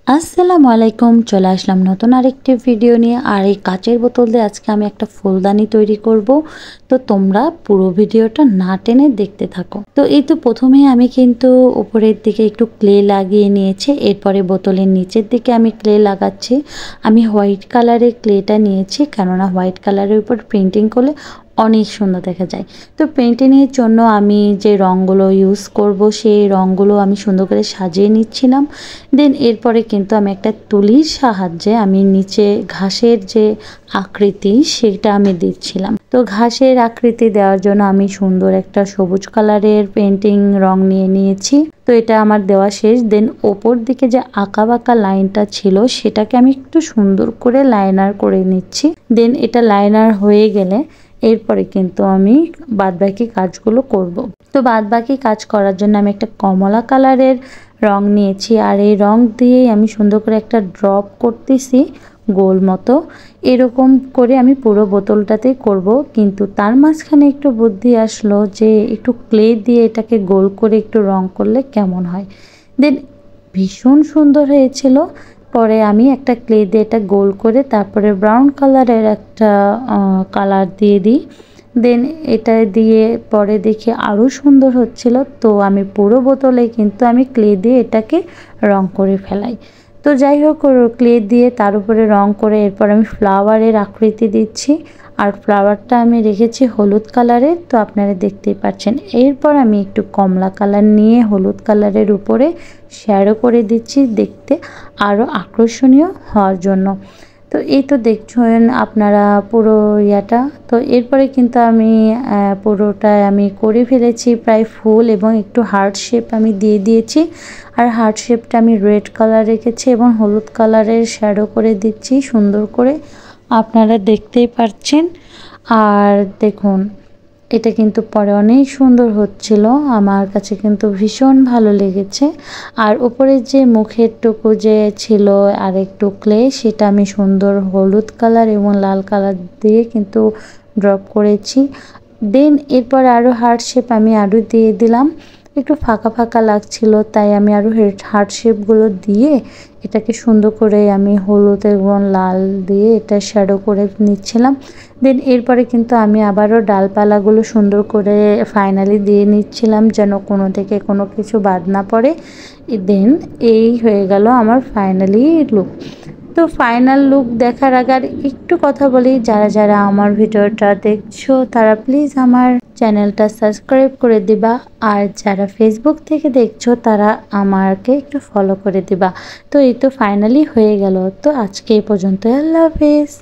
আসসালামু আলাইকুম, চলে আসলাম নতুন আরেকটি ভিডিও নিয়ে। আর এই কাচের বোতল দিয়ে আজকে আমি একটা ফুলদানি তৈরি করব। তো তোমরা পুরো ভিডিওটা না টেনে দেখতে থাকো। তো এই তো প্রথমে আমি কিন্তু উপরের দিকে একটু ক্লে লাগিয়ে নিয়েছি, এরপরে বোতলের নিচের দিকে আমি ক্লে লাগাচ্ছি। আমি হোয়াইট কালারের ক্লেটা নিয়েছি, কেননা হোয়াইট কালারের উপর পেন্টিং করলে অনেক সুন্দর দেখা যায়। তো পেন্টিংয়ের জন্য আমি যে রঙগুলো ইউজ করব সেই রঙগুলো আমি সুন্দর করে সাজিয়ে নিচ্ছিলাম। দেন এরপরে কিন্তু আমি একটা তুলির সাহায্যে আমি নিচে ঘাসের যে আকৃতি সেটা আমি দিচ্ছিলাম। তো ঘাসের আকৃতি দেওয়ার জন্য আমি সুন্দর একটা সবুজ কালারের পেন্টিং রং নিয়ে নিয়েছি। তো এটা আমার দেওয়া শেষ। দেন ওপর দিকে যে আঁকা বাঁকা লাইনটা ছিল সেটাকে আমি একটু সুন্দর করে লাইনার করে নিচ্ছি। দেন এটা লাইনার হয়ে গেলে এরপরে কিন্তু আমি বাদবাকি কাজগুলো করব। তো বাদবাকি কাজ করার জন্য আমি একটা কমলা কালারের রং নিয়েছি, আর এই রং দিয়েই আমি সুন্দর করে একটা ড্রপ করতেছি গোল মতো। এরকম করে আমি পুরো বোতলটাতেই করব, কিন্তু তার মাঝখানে একটু বুদ্ধি আসলো যে একটু ক্লে দিয়ে এটাকে গোল করে একটু রং করলে কেমন হয়। দেন ভীষণ সুন্দর হয়েছিল। পরে আমি একটা ক্লে দিয়ে এটা গোল করে তারপরে ব্রাউন কালারের একটা কালার দিয়ে দিই। দেন এটা দিয়ে পরে দেখি আরও সুন্দর হচ্ছিল। তো আমি পুরো বোতলে কিন্তু আমি ক্লে দিয়ে এটাকে রং করে ফেলাই। তো যাই হোক, ক্লে দিয়ে তার উপরে রং করে এরপর আমি ফ্লাওয়ারের আকৃতি দিচ্ছি। আর ফ্লাওয়ারটা আমি রেখেছি হলুদ কালারের, তো আপনারা দেখতেই পাচ্ছেন। এরপর আমি একটু কমলা কালার নিয়ে হলুদ কালারের উপরে শ্যাডো করে দিচ্ছি, দেখতে আরও আকর্ষণীয় হওয়ার জন্য। তো এই তো দেখছেন আপনারা পুরো ইয়াটা। তো এরপরে কিন্তু আমি পুরোটাই আমি করে ফেলেছি প্রায় ফুল, এবং একটু হার্ট শেপ আমি দিয়ে দিয়েছি। আর হার্ট শেপটা আমি রেড কালার রেখেছি এবং হলুদ কালারের শ্যাডো করে দিচ্ছি সুন্দর করে, আপনারা দেখতেই পাচ্ছেন। আর দেখুন এটা কিন্তু পরে অনেক সুন্দর হচ্ছিল, আমার কাছে কিন্তু ভীষণ ভালো লেগেছে। আর উপরে যে মুখের টুকু যে ছিল আর একটু ক্লে, সেটা আমি সুন্দর হলুদ কালার এবং লাল কালার দিয়ে কিন্তু ড্রপ করেছি। দেন এরপর আরও হার্ট শেপ আমি আরও দিয়ে দিলাম। একটু ফাঁকা ফাঁকা লাগছিল, তাই আমি আরও হার্ট শেপগুলো দিয়ে এটাকে সুন্দর করে আমি হলুদ এবং লাল দিয়ে এটা শ্যাডো করে নিচ্ছিলাম। দেন এরপরে কিন্তু আমি আবারও ডালপালাগুলো সুন্দর করে ফাইনালি দিয়ে নিচ্ছিলাম, যেন কোনো থেকে কোনো কিছু বাদ না পড়ে। দেন এই হয়ে গেল আমার ফাইনালি লুক। তো ফাইনাল লুক দেখার আগে আর একটু কথা বলি, যারা যারা আমার ভিডিওটা দেখছো তারা প্লিজ আমার চ্যানেলটা সাবস্ক্রাইব করে দিবা। আর যারা ফেসবুক থেকে দেখছো তারা আমাকে একটু ফলো করে দিবা। তো এই তো ফাইনালি হয়ে গেল। তো আজকে এই পর্যন্ত, আল্লাহ হাফেজ।